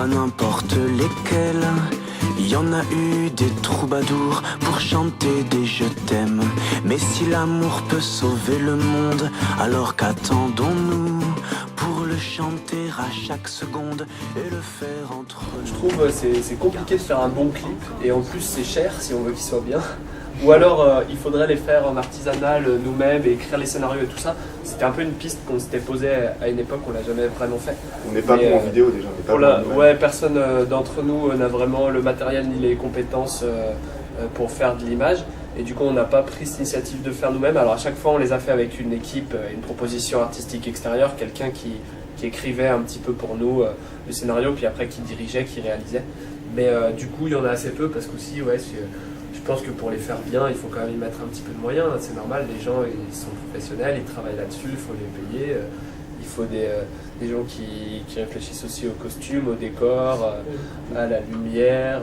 pas n'importe lesquels. Il y en a eu des troubadours pour chanter des je t'aime. Mais si l'amour peut sauver le monde, alors qu'attendons-nous pour le chanter à chaque seconde et le faire entre nous. Je trouve c'est compliqué de faire un bon clip et en plus c'est cher si on veut qu'il soit bien. Ou alors il faudrait les faire en artisanal nous-mêmes et écrire les scénarios et tout ça. C'était un peu une piste qu'on s'était posée à une époque, on l'a jamais vraiment fait. On n'est pas bon en vidéo déjà. Ouais, personne d'entre nous n'a vraiment le matériel ni les compétences pour faire de l'image. Et du coup on n'a pas pris cette initiative de faire nous-mêmes. Alors à chaque fois on les a fait avec une équipe, une proposition artistique extérieure, quelqu'un qui écrivait un petit peu pour nous le scénario, puis après qui dirigeait, qui réalisait. Mais du coup il y en a assez peu parce qu'aussi je pense que pour les faire bien, il faut quand même y mettre un petit peu de moyens. C'est normal, les gens ils sont professionnels, ils travaillent là-dessus, il faut les payer. Il faut des gens qui réfléchissent aussi au costume, au décor, à la lumière.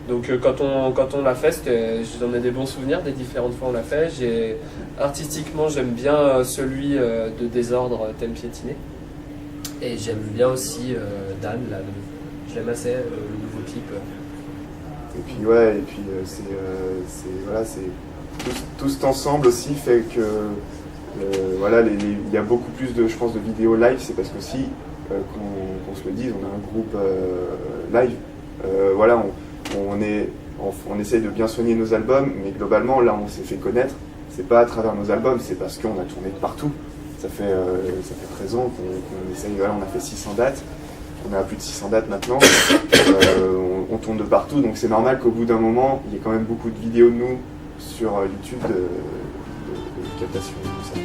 Donc quand on l'a fait, j'en ai des bons souvenirs des différentes fois où on l'a fait. Artistiquement, j'aime bien celui de Désordre, Thème piétiné. Et j'aime bien aussi Dan, là, je l'aime assez, le nouveau clip. Et puis voilà, tout cet ensemble aussi fait que voilà, il y a beaucoup plus de, je pense, de vidéos live. C'est parce qu'aussi, qu'on se le dise, on a un groupe live. Voilà, on essaye de bien soigner nos albums, mais globalement, là, on s'est fait connaître. C'est pas à travers nos albums, c'est parce qu'on a tourné de partout. Ça fait 13 ans qu'on essaye. Voilà, on a fait 600 dates. On est à plus de 600 dates maintenant. On tourne de partout, donc c'est normal qu'au bout d'un moment, il y ait quand même beaucoup de vidéos de nous sur YouTube de captation de ça.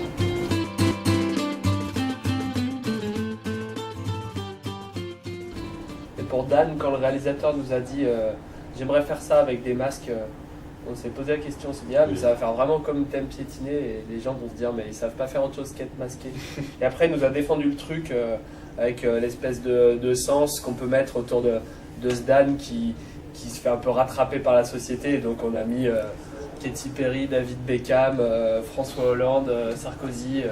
Et pour Dan, quand le réalisateur nous a dit j'aimerais faire ça avec des masques, on s'est posé la question, on s'est dit mais ça va faire vraiment comme Thème piétiné et les gens vont se dire mais ils savent pas faire autre chose qu'être masqué. Et après il nous a défendu le truc avec l'espèce de sens qu'on peut mettre autour de ce Dan qui se fait un peu rattraper par la société. Et donc on a mis Katy Perry, David Beckham, François Hollande, Sarkozy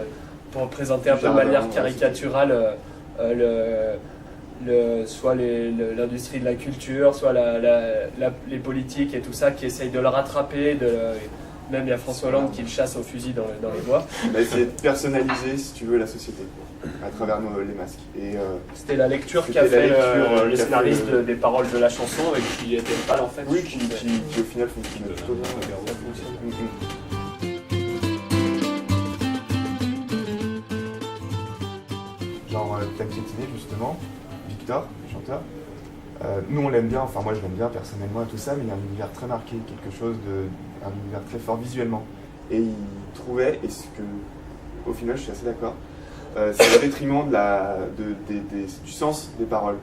pour présenter un peu de manière caricaturale soit l'industrie de la culture, soit les politiques et tout ça qui essayent de le rattraper. Même il y a François Hollande qui le chasse au fusil dans les bois. On a essayé de personnaliser, si tu veux, la société à travers les masques. C'était la lecture qu'a fait le scénariste des paroles de la chanson et qui était pas en fait. Oui, qui au final fonctionne plutôt bien. Ça fonctionne. Genre Thème piétiné justement, Victor, le chanteur. Nous on l'aime bien, enfin moi je l'aime bien personnellement et tout ça, mais il y a un univers très marqué, un univers très fort visuellement. Et il trouvait, et ce que au final je suis assez d'accord, c'est au détriment du sens des paroles,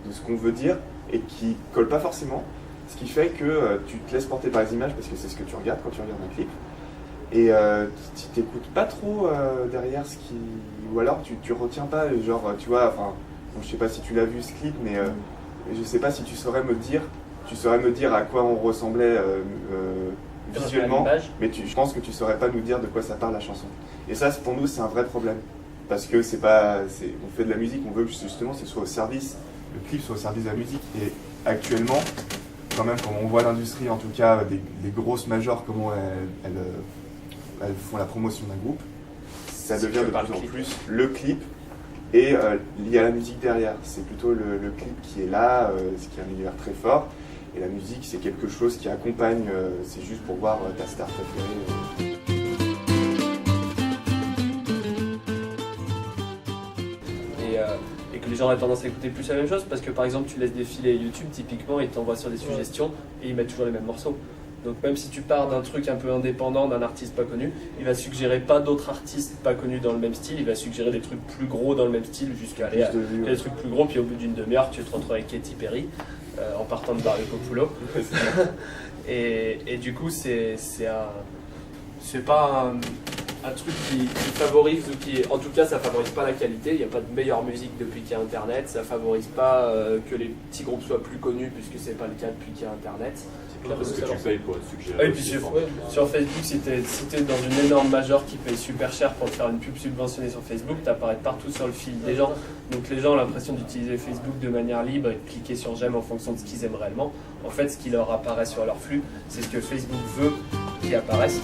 de ce qu'on veut dire et qui colle pas forcément, ce qui fait que tu te laisses porter par les images parce que c'est ce que tu regardes quand tu regardes un clip. Et tu t'écoutes pas trop derrière ou alors tu retiens pas, genre tu vois, enfin bon, je sais pas si tu l'as vu ce clip, mais je sais pas si tu saurais me dire à quoi on ressemblait visuellement, mais je pense que tu saurais pas nous dire de quoi ça parle la chanson. Et ça pour nous c'est un vrai problème, parce que on fait de la musique, on veut que justement le clip soit au service de la musique. Et actuellement, quand même, quand on voit l'industrie, en tout cas les grosses majors, comment elles font la promotion d'un groupe, ça devient de plus en plus le clip et lié à la musique derrière. C'est plutôt le clip qui est là, ce qui est un univers très fort, et la musique c'est quelque chose qui accompagne, c'est juste pour voir ta star préférée. Et que les gens aient tendance à écouter plus la même chose, parce que par exemple tu laisses défiler YouTube, typiquement ils t'envoient sur des suggestions et ils mettent toujours les mêmes morceaux. Donc même si tu pars d'un truc un peu indépendant, d'un artiste pas connu, il va suggérer pas d'autres artistes pas connus dans le même style, il va suggérer des trucs plus gros dans le même style jusqu'à aller à des trucs plus gros, puis au bout d'une demi-heure tu te retrouves avec Katy Perry en partant de Dario Coppola. Et du coup c'est pas un truc qui favorise ou qui, en tout cas, ça favorise pas la qualité. Il n'y a pas de meilleure musique depuis qu'il y a Internet. Ça favorise pas que les petits groupes soient plus connus puisque c'est pas le cas depuis qu'il y a Internet. Parce que tu payes pour être suggéré. Et puis sur Facebook, si t'es dans une énorme major qui paye super cher pour te faire une pub subventionnée sur Facebook, t'apparais partout sur le fil des gens. Donc les gens ont l'impression d'utiliser Facebook de manière libre et de cliquer sur j'aime en fonction de ce qu'ils aiment réellement. En fait, ce qui leur apparaît sur leur flux, c'est ce que Facebook veut qui apparaisse.